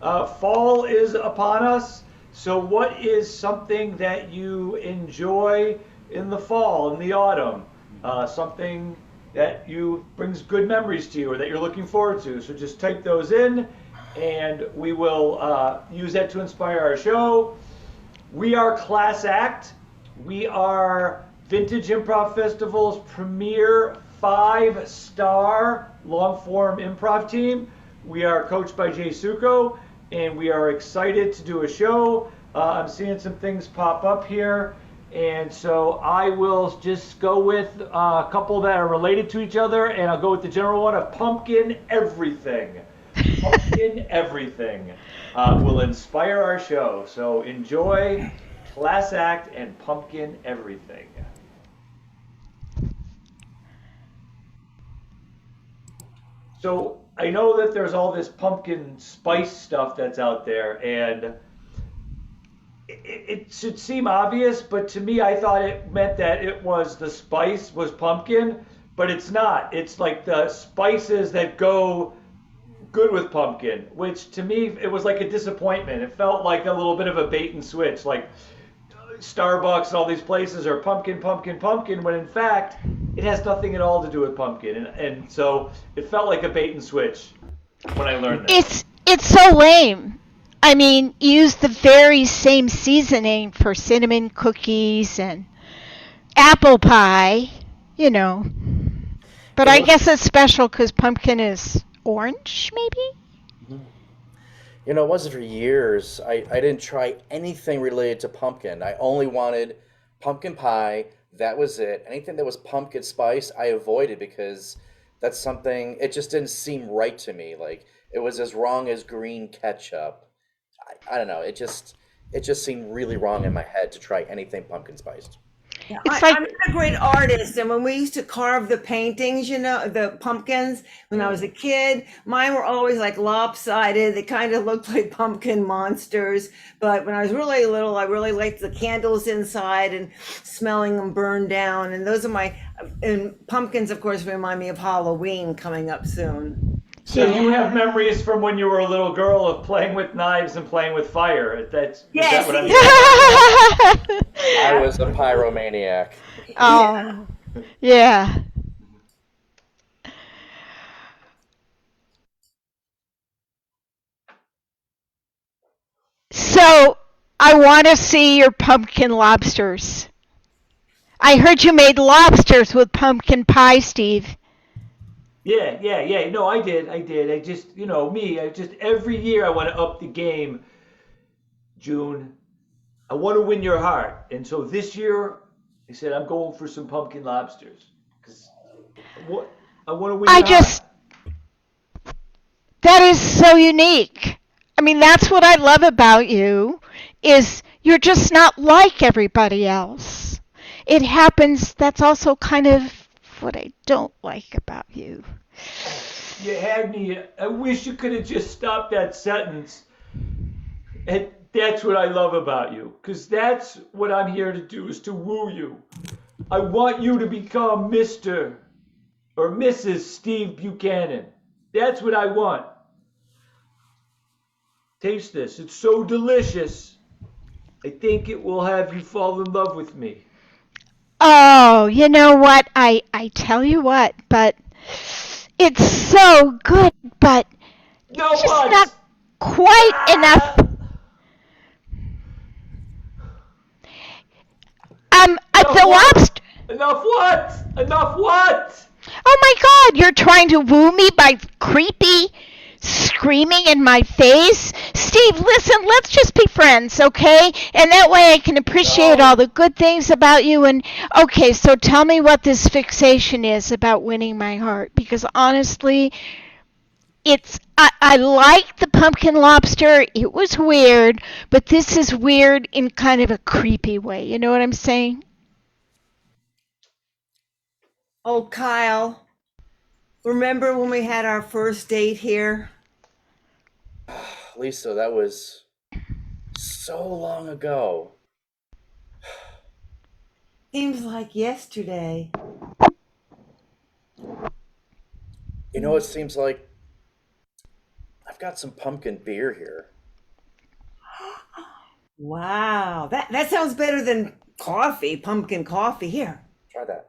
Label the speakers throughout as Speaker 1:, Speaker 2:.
Speaker 1: Fall is upon us. So, what is something that you enjoy in the fall, in the autumn? Something that you brings good memories to you or that you're looking forward to. So, just type those in, and we will use that to inspire our show. We are Class Act. We are Vintage Improv Festival's premier 5-star long form improv team. We are coached by Jay Suko, and we are excited to do a show. I'm seeing some things pop up here, and so I will just go with a couple that are related to each other, and I'll go with the general one of pumpkin everything. Pumpkin everything will inspire our show. So enjoy Class Act and Pumpkin Everything. So I know that there's all this pumpkin spice stuff that's out there, and it should seem obvious, but to me, I thought it meant that it was the spice was pumpkin, but it's not. It's like the spices that go good with pumpkin, which to me, it was like a disappointment. It felt like a little bit of a bait and switch, like Starbucks and all these places are pumpkin, pumpkin, pumpkin, when in fact, it has nothing at all to do with pumpkin. And so it felt like a bait and switch when I learned that.
Speaker 2: It's so lame. I mean, use the very same seasoning for cinnamon cookies and apple pie, you know. But I guess it's special because pumpkin is orange, maybe?
Speaker 3: You know, it wasn't for years. I didn't try anything related to pumpkin. I only wanted pumpkin pie. That was it. Anything that was pumpkin spice, I avoided because that's something, it just didn't seem right to me. Like, it was as wrong as green ketchup. I don't know. It just seemed really wrong in my head to try anything pumpkin spiced.
Speaker 4: Yeah,
Speaker 2: It's like,
Speaker 4: I'm not a great artist, and when we used to carve the paintings, you know, the pumpkins, when I was a kid, mine were always like lopsided. They kind of looked like pumpkin monsters. But when I was really little, I really liked the candles inside and smelling them burn down. And those are and pumpkins, of course, remind me of Halloween coming up soon.
Speaker 1: So
Speaker 2: yeah.
Speaker 1: you have memories from when you were a little girl of playing with knives and playing with fire. Is that
Speaker 4: Yes,
Speaker 1: what I'm
Speaker 3: I was a pyromaniac.
Speaker 2: Oh, yeah. So I want to see your pumpkin lobsters. I heard you made lobsters with pumpkin pie, Steve.
Speaker 1: Yeah. No, I did. I just, me, I just, every year I want to up the game, June. I want to win your heart. And so this year, I said, I'm going for some pumpkin lobsters. Because I want to win
Speaker 2: I
Speaker 1: your heart.
Speaker 2: just, that is so unique. I mean, that's what I love about you, is you're just not like everybody else. It happens, that's also kind of what I don't like about you.
Speaker 1: You had me. I wish you could have just stopped that sentence. And that's what I love about you. Because that's what I'm here to do, is to woo you. I want you to become Mr. or Mrs. Steve Buchanan. That's what I want. Taste this. It's so delicious. I think it will have you fall in love with me.
Speaker 2: Oh, you know what? I tell you what, but it's so good, but
Speaker 1: No
Speaker 2: just not
Speaker 1: buts!
Speaker 2: quite enough.
Speaker 1: Ah! Enough
Speaker 2: The
Speaker 1: what?
Speaker 2: lobster.
Speaker 1: Enough what? Enough what?
Speaker 2: Oh my God, you're trying to woo me by creepy screaming in my face? Steve, listen, let's just be friends, okay? And that way I can appreciate all
Speaker 1: No.
Speaker 2: the good things about you. And okay, so tell me what this fixation is about winning my heart. Because honestly, I like the pumpkin lobster. It was weird, but this is weird in kind of a creepy way. You know what I'm saying?
Speaker 4: Oh, Kyle, remember when we had our first date here?
Speaker 3: Lisa, that was so long ago.
Speaker 4: Seems like yesterday.
Speaker 3: You know, it seems like I've got some pumpkin beer here.
Speaker 4: Wow, that sounds better than coffee, pumpkin coffee. Here.
Speaker 3: Try that.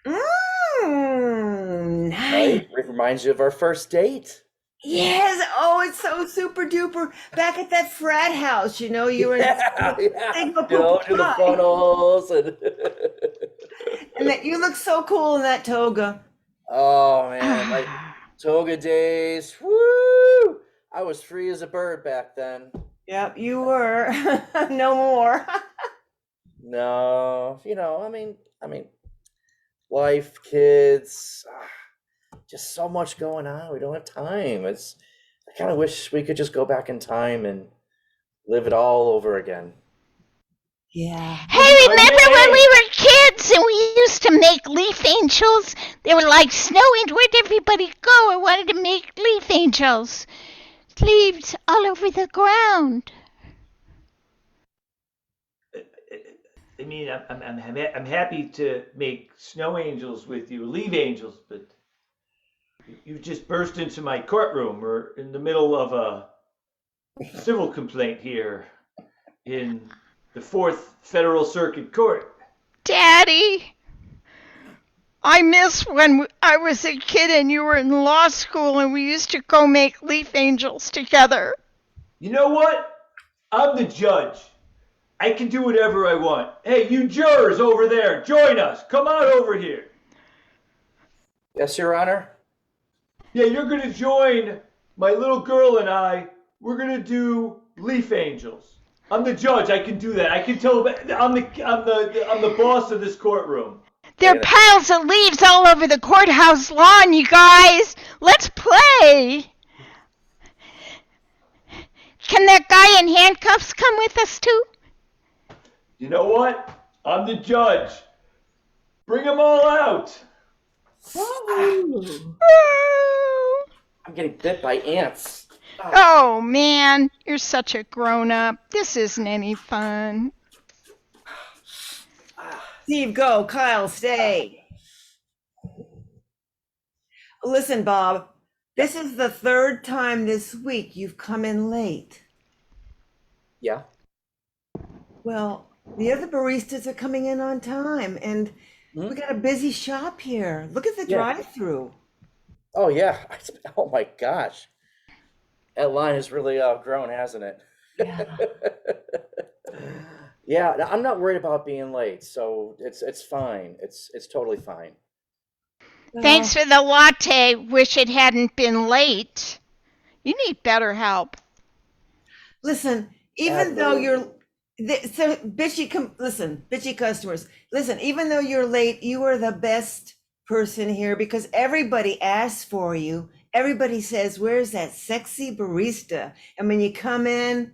Speaker 4: Nice.
Speaker 3: Right? It reminds you of our first date.
Speaker 4: Yes. Oh, it's so super duper. Back at that frat house, you were in
Speaker 3: Yeah.
Speaker 4: do
Speaker 3: the funnels and
Speaker 4: and that you look so cool in that toga.
Speaker 3: oh man, like toga days. Woo! I was free as a bird back then.
Speaker 4: Yep, you were. No more.
Speaker 3: No, I mean, life, kids, just so much going on. We don't have time. I kind of wish we could just go back in time and live it all over again.
Speaker 4: Yeah.
Speaker 2: Hey, remember when we were kids and we used to make leaf angels? They were like snow angels. Where'd everybody go? I wanted to make leaf angels. Leaves all over the ground.
Speaker 1: I mean, I'm happy to make snow angels with you, leaf angels, but you just burst into my courtroom. We're in the middle of a civil complaint here in the 4th Federal Circuit Court.
Speaker 2: Daddy, I miss when I was a kid and you were in law school and we used to go make leaf angels together.
Speaker 1: You know what? I'm the judge. I can do whatever I want. Hey, you jurors over there, join us. Come on over here.
Speaker 3: Yes, Your Honor.
Speaker 1: Yeah, you're going to join my little girl and I. We're going to do leaf angels. I'm the judge. I can do that. I can tell. I'm the boss of this courtroom.
Speaker 2: There are piles of leaves all over the courthouse lawn, you guys. Let's play. Can that guy in handcuffs come with us too?
Speaker 1: You know what? I'm the judge. Bring them all out.
Speaker 3: I'm getting bit by ants.
Speaker 2: Oh, man, you're such a grown-up. This isn't any fun.
Speaker 4: Steve, go. Kyle, stay. Listen, Bob, this is the 3rd time this week you've come in late.
Speaker 3: Yeah.
Speaker 4: Well, the other baristas are coming in on time, and we got a busy shop here. Look at the drive-through.
Speaker 3: Oh yeah. Oh my gosh. That line has really grown, hasn't it?
Speaker 4: Yeah.
Speaker 3: Yeah, I'm not worried about being late, so it's fine. It's totally fine.
Speaker 2: Thanks for the latte. Wish it hadn't been late. You need better help.
Speaker 4: Listen, even though you're bitchy customers. Listen, even though you're late, you are the best person here because everybody asks for you. Everybody says, "Where's that sexy barista?" And when you come in,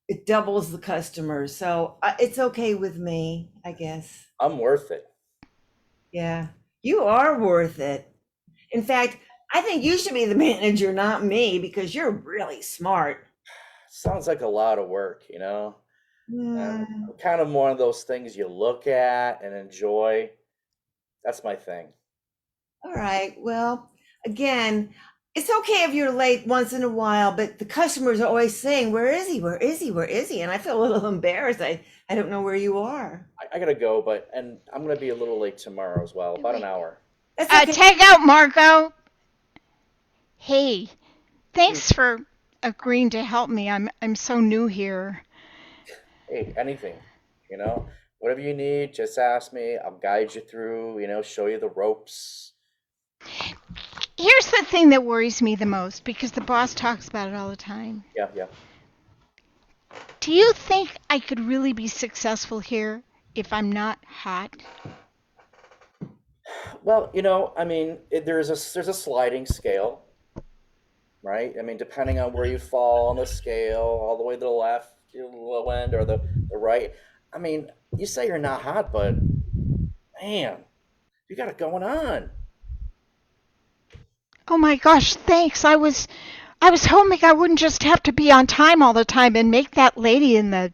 Speaker 4: it doubles the customers. So it's okay with me, I guess.
Speaker 3: I'm worth it.
Speaker 4: Yeah, you are worth it. In fact, I think you should be the manager, not me, because you're really smart.
Speaker 3: Sounds like a lot of work,
Speaker 4: Yeah.
Speaker 3: I'm kind of one of those things you look at and enjoy. That's my thing.
Speaker 4: All right. Well, again, it's okay if you're late once in a while, but the customers are always saying, "Where is he? Where is he? Where is he?" And I feel a little embarrassed. I don't know where you are.
Speaker 3: I gotta go, and I'm gonna be a little late tomorrow as well, about an hour.
Speaker 4: That's okay.
Speaker 2: Tag out Margot. Hey, thanks for agreeing to help me. I'm so new here.
Speaker 3: Hey, anything, whatever you need, just ask me. I'll guide you through, show you the ropes.
Speaker 2: Here's the thing that worries me the most, because the boss talks about it all the time.
Speaker 3: Yeah.
Speaker 2: Do you think I could really be successful here if I'm not hot?
Speaker 3: Well, there's a sliding scale, right? I mean, depending on where you fall on the scale, all the way to the left, the low end, or the right. I mean, you say you're not hot, but man, you got it going on.
Speaker 2: Oh my gosh, thanks. I was hoping I wouldn't just have to be on time all the time and make that lady in the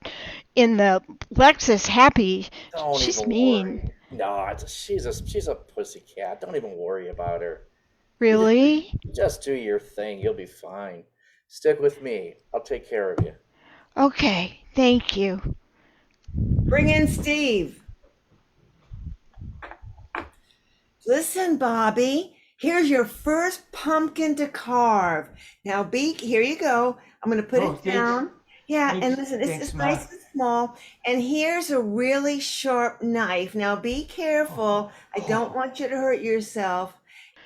Speaker 2: Lexus happy.
Speaker 3: Don't
Speaker 2: She's
Speaker 3: even
Speaker 2: mean.
Speaker 3: worry. No, she's a pussy cat. Don't even worry about her. You just
Speaker 2: Really?
Speaker 3: just do your thing. You'll be fine. Stick with me. I'll take care of you.
Speaker 2: Okay, thank you.
Speaker 4: Bring in Steve. Listen, Bobby, here's your first pumpkin to carve. Now, here you go. I'm going to put
Speaker 1: Oh,
Speaker 4: it down. Yeah, and listen, it's
Speaker 1: thanks,
Speaker 4: just
Speaker 1: Ma.
Speaker 4: nice and small. And here's a really sharp knife. Now, be careful. I don't want you to hurt yourself.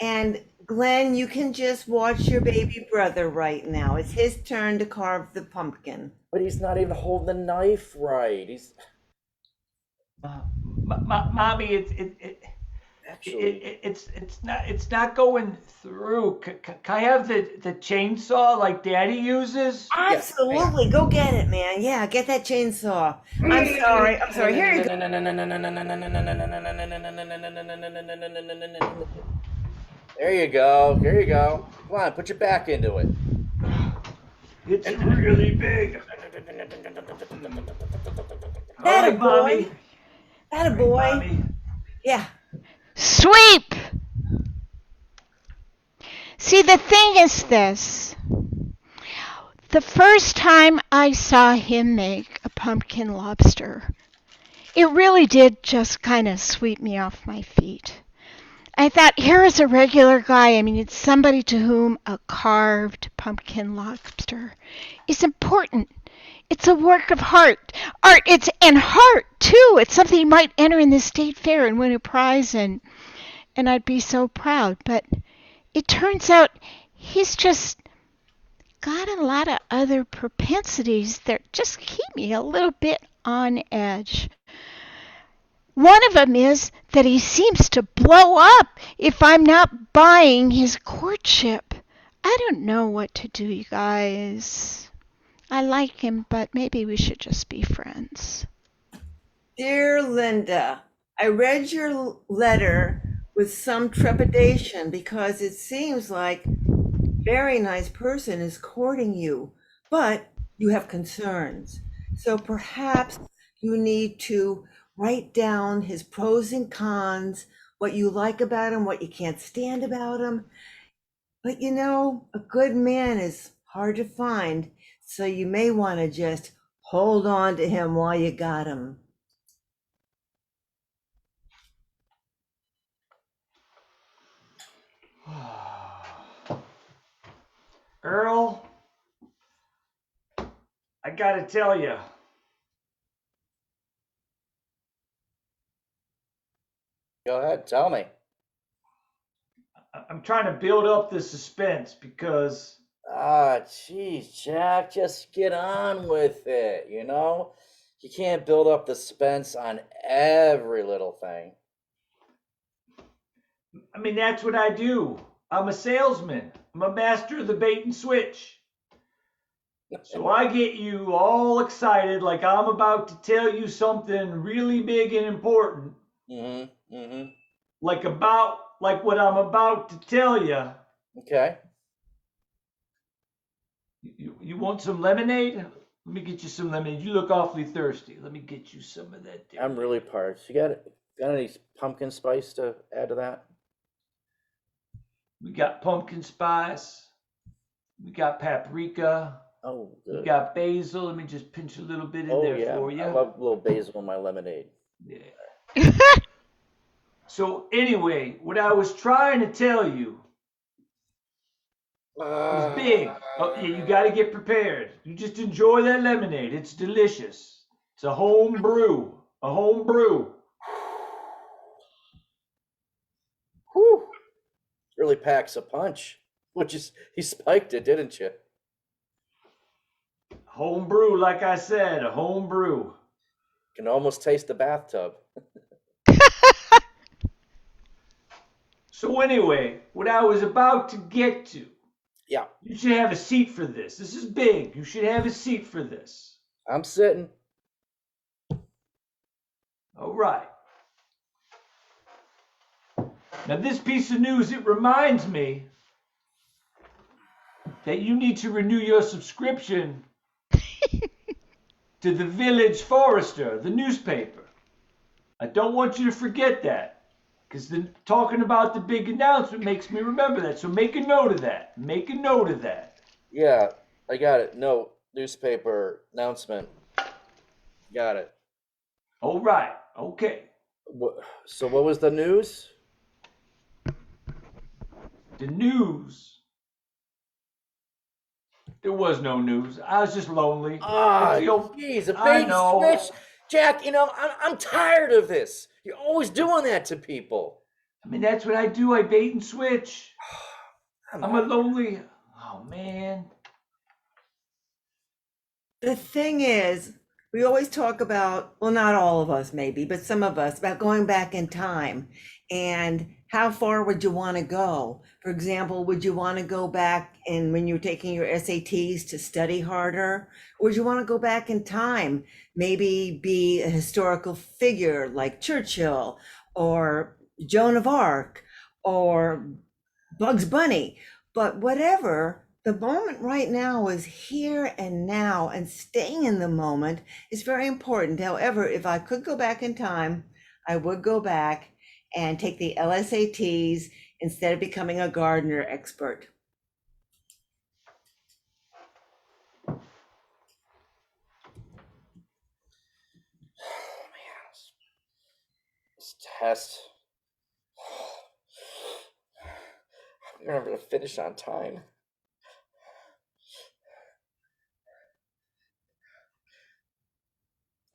Speaker 4: And Glenn, you can just watch your baby brother right now. It's his turn to carve the pumpkin.
Speaker 3: But he's not even holding the knife right. He's
Speaker 1: Mommy,
Speaker 3: actually.
Speaker 1: it's not going through. Can I have the chainsaw like Daddy uses?
Speaker 3: Yeah, hang on.
Speaker 4: Absolutely. Go get it, man. Yeah, get that chainsaw. I'm sorry. I'm sorry. Here you go.
Speaker 3: There you go. Here you go. Come on, put your back into it.
Speaker 1: It's really big. All
Speaker 4: That a
Speaker 1: right,
Speaker 4: boy.
Speaker 1: Mommy.
Speaker 4: That a
Speaker 1: All right,
Speaker 4: boy.
Speaker 1: Mommy.
Speaker 4: Yeah.
Speaker 2: Sweep! See, the thing is this. The first time I saw him make a pumpkin lobster, it really did just kind of sweep me off my feet. I thought, here is a regular guy. I mean, it's somebody to whom a carved pumpkin lobster is important. It's a work of art. And heart too. It's something you might enter in the state fair and win a prize, and I'd be so proud. But it turns out he's just got a lot of other propensities that just keep me a little bit on edge. One of them is that he seems to blow up if I'm not buying his courtship. I don't know what to do, you guys. I like him, but maybe we should just be friends.
Speaker 4: Dear Linda, I read your letter with some trepidation because it seems like a very nice person is courting you, but you have concerns. So perhaps you need to write down his pros and cons, what you like about him, what you can't stand about him. But you know, a good man is hard to find, so you may want to just hold on to him while you got him.
Speaker 1: Earl, I gotta tell you,
Speaker 3: Go ahead, tell me.
Speaker 1: I'm trying to build up the suspense because
Speaker 3: Ah, geez, Jack, just get on with it, you know? You can't build up the suspense on every little thing.
Speaker 1: I mean that's what I do. I'm a salesman. I'm a master of the bait and switch. So I get you all excited like I'm about to tell you something really big and important,
Speaker 3: Mm-hmm. Mm-hmm.
Speaker 1: like what I'm about to tell you.
Speaker 3: Okay.
Speaker 1: You want some lemonade? Let me get you some lemonade. You look awfully thirsty. Let me get you some of that there.
Speaker 3: I'm really parched. You got any pumpkin spice to add to that?
Speaker 1: We got pumpkin spice. We got paprika.
Speaker 3: Oh,
Speaker 1: We
Speaker 3: good.
Speaker 1: got basil. Let me just pinch a little bit in
Speaker 3: Oh,
Speaker 1: there
Speaker 3: yeah.
Speaker 1: for you.
Speaker 3: I love a little basil in my lemonade.
Speaker 1: Yeah. So anyway, what I was trying to tell you is big. Oh, yeah, you got to get prepared. You just enjoy that lemonade. It's delicious. It's a home brew. A home brew.
Speaker 3: Whew. Really packs a punch. You spiked it, didn't you?
Speaker 1: Home brew, like I said, a home brew.
Speaker 3: Can almost taste the bathtub.
Speaker 1: So anyway, what I was about to get to,
Speaker 3: Yeah,
Speaker 1: you should have a seat for this. This is big. You should have a seat for this.
Speaker 3: I'm sitting.
Speaker 1: All right. Now this piece of news, it reminds me that you need to renew your subscription to the Village Forester, the newspaper. I don't want you to forget that. Because talking about the big announcement makes me remember that. So make a note of that. Make a note of that.
Speaker 3: Yeah, I got it. No, newspaper announcement. Got it.
Speaker 1: All right. Okay.
Speaker 3: So what was the news?
Speaker 1: The news. There was no news. I was just lonely.
Speaker 3: Ah,
Speaker 1: It's the old-
Speaker 3: jeez, a
Speaker 1: I
Speaker 3: bait and
Speaker 1: know.
Speaker 3: switch. Jack, I'm tired of this. You're always doing that to people.
Speaker 1: I mean, that's what I do. I bait and switch.
Speaker 3: Come
Speaker 1: I'm a
Speaker 3: on.
Speaker 1: lonely. Oh, man.
Speaker 4: The thing is, we always talk about, well, not all of us maybe, but some of us, about going back in time and how far would you want to go? For example, would you want to go back and when you're taking your SATs to study harder? Or would you want to go back in time, maybe be a historical figure like Churchill or Joan of Arc or Bugs Bunny? But whatever, the moment right now is here and now, and staying in the moment is very important. However, if I could go back in time, I would go back and take the LSATs instead of becoming a gardener expert.
Speaker 3: This test. I'm never gonna finish on time.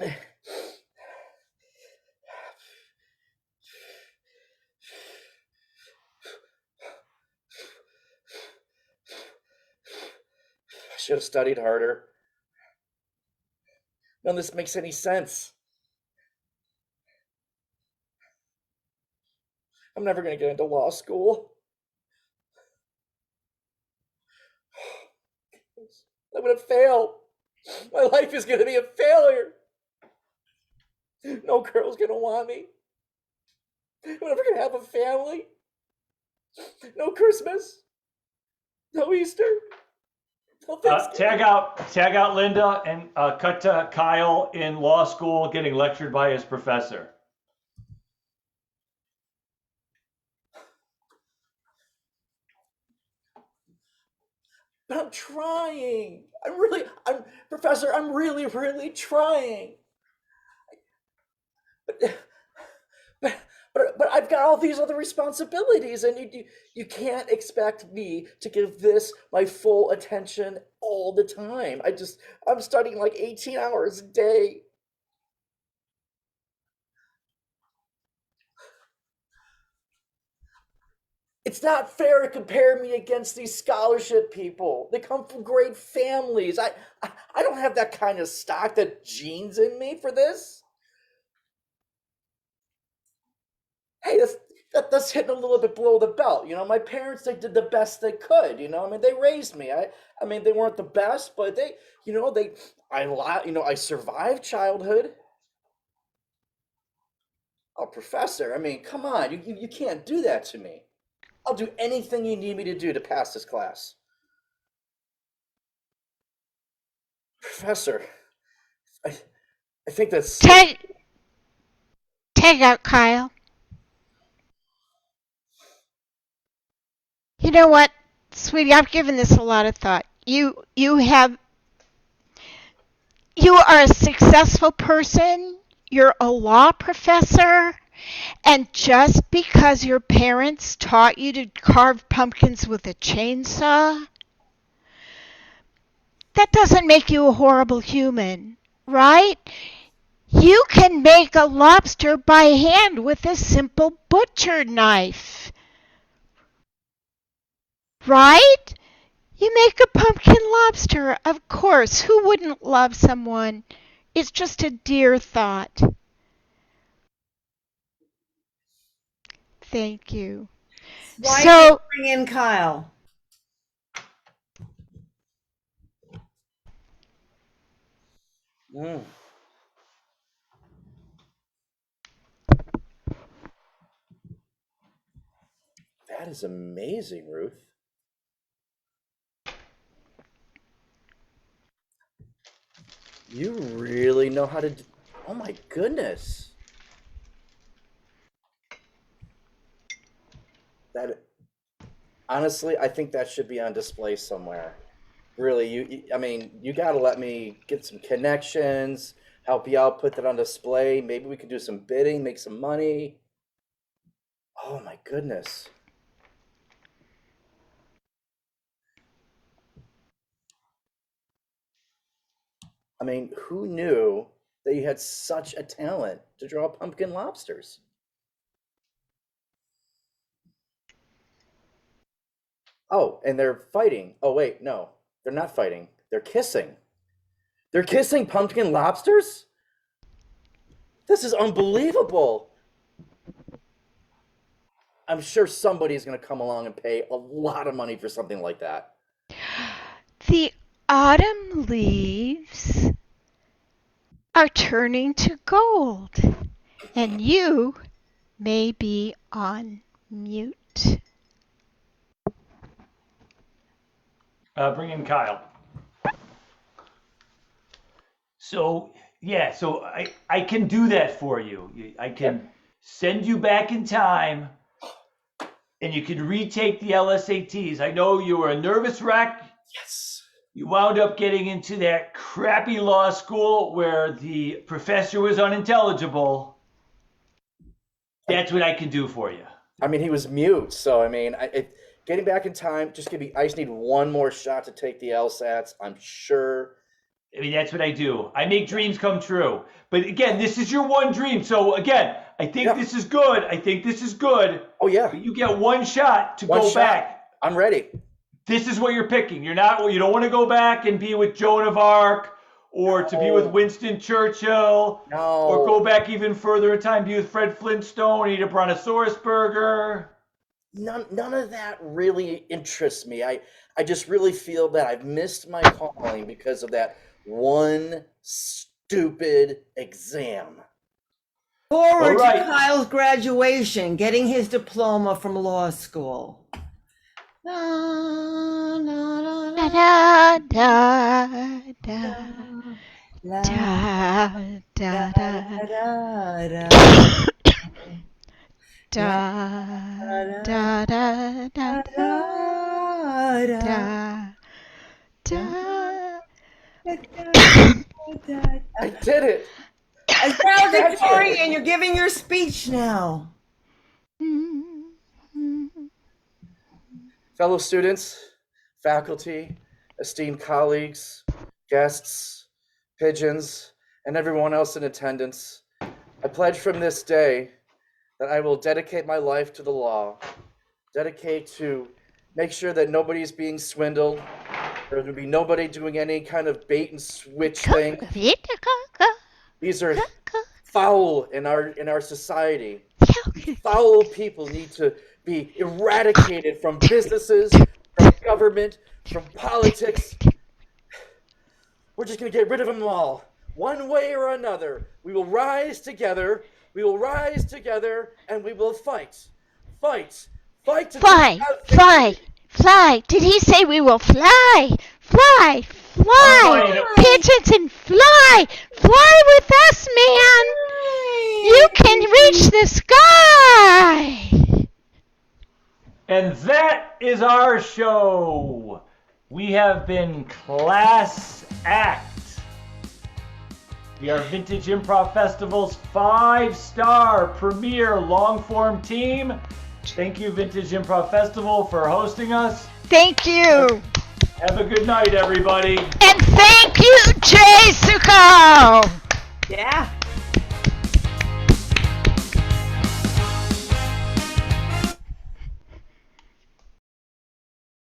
Speaker 3: I should have studied harder. None of this makes any sense. I'm never going to get into law school. I'm going to fail. My life is going to be a failure. No girl's going to want me. I'm never going to have a family. No Christmas. No Easter. No Thanksgiving.
Speaker 1: Tag out Linda and cut to Kyle in law school getting lectured by his professor.
Speaker 3: But I'm trying. Professor, I'm really, really trying. But, but I've got all these other responsibilities, and you can't expect me to give this my full attention all the time. I'm studying like 18 hours a day. It's not fair to compare me against these scholarship people. They come from great families. I don't have that kind of stock, that genes in me for this. Hey, that's hitting a little bit below the belt. My parents, they did the best they could. I mean, they raised me. I mean, they weren't the best, but I survived childhood. Oh, professor, I mean, come on, you can't do that to me. I'll do anything you need me to do to pass this class. Professor, I think that's...
Speaker 2: Tag out, Kyle. You know what, sweetie, I've given this a lot of thought. You are a successful person. You're a law professor. And just because your parents taught you to carve pumpkins with a chainsaw, that doesn't make you a horrible human, right? You can make a lobster by hand with a simple butcher knife, right? You make a pumpkin lobster, of course. Who wouldn't love someone? It's just a dear thought. Thank you.
Speaker 4: Why
Speaker 2: So,
Speaker 4: bring in Kyle?
Speaker 3: Mm. That is amazing, Ruth. You really know how to do... Oh my goodness. That honestly, I think that should be on display somewhere. Really, you got to let me get some connections, help you out, put that on display. Maybe we could do some bidding, make some money. Oh my goodness. I mean, who knew that you had such a talent to draw pumpkin lobsters? Oh, and they're fighting. Oh, wait, no, they're not fighting. They're kissing. They're kissing pumpkin lobsters? This is unbelievable. I'm sure somebody's going to come along and pay a lot of money for something like that.
Speaker 2: The autumn leaves are turning to gold, and you may be on mute.
Speaker 1: Bring in Kyle. So, yeah, so I can do that for you. I can send you back in time, and you can retake the LSATs. I know you were a nervous wreck.
Speaker 3: Yes.
Speaker 1: You wound up getting into that crappy law school where the professor was unintelligible. That's what I can do for you.
Speaker 3: I mean, he was mute, so I mean, getting back in time, just give me. I just need one more shot to take the LSATs. I'm sure.
Speaker 1: I mean, that's what I do. I make dreams come true. But again, this is your one dream. So again, I think this is good. I think this is good.
Speaker 3: Oh yeah.
Speaker 1: But you get one shot to go back.
Speaker 3: I'm ready.
Speaker 1: This is what you're picking. You don't want to go back and be with Joan of Arc or to be with Winston Churchill.
Speaker 3: No.
Speaker 1: Or go back even further in time, be with Fred Flintstone, eat a Brontosaurus burger.
Speaker 3: None of that really interests me. I just really feel that I've missed my calling because of that one stupid exam.
Speaker 4: Forward to Kyle's graduation, getting his diploma from law school.
Speaker 2: Da da da da da da da da da da da.
Speaker 3: I did it.
Speaker 4: As valedictorian, you're giving your speech now.
Speaker 3: Fellow students, faculty, esteemed colleagues, guests, pigeons, and everyone else in attendance, I pledge from this day that I will dedicate my life to the law, dedicate to make sure that nobody's being swindled, there will be nobody doing any kind of bait and switch thing. These are foul in our society. Foul people need to be eradicated from businesses, from government, from politics. We're just going to get rid of them all. One way or another, we will rise together. We will rise together and we will fight. Fight. Fight to
Speaker 2: Fly. Did he say we will fly? Fly. Pigeons and fly. Fly with us, man. You can reach the sky.
Speaker 1: And that is our show. We have been Class Act. We are Vintage Improv Festival's 5-star premier long-form team. Thank you, Vintage Improv Festival, for hosting us.
Speaker 2: Thank you.
Speaker 1: Have a good night, everybody.
Speaker 2: And thank you, Jay Suko.
Speaker 4: Yeah.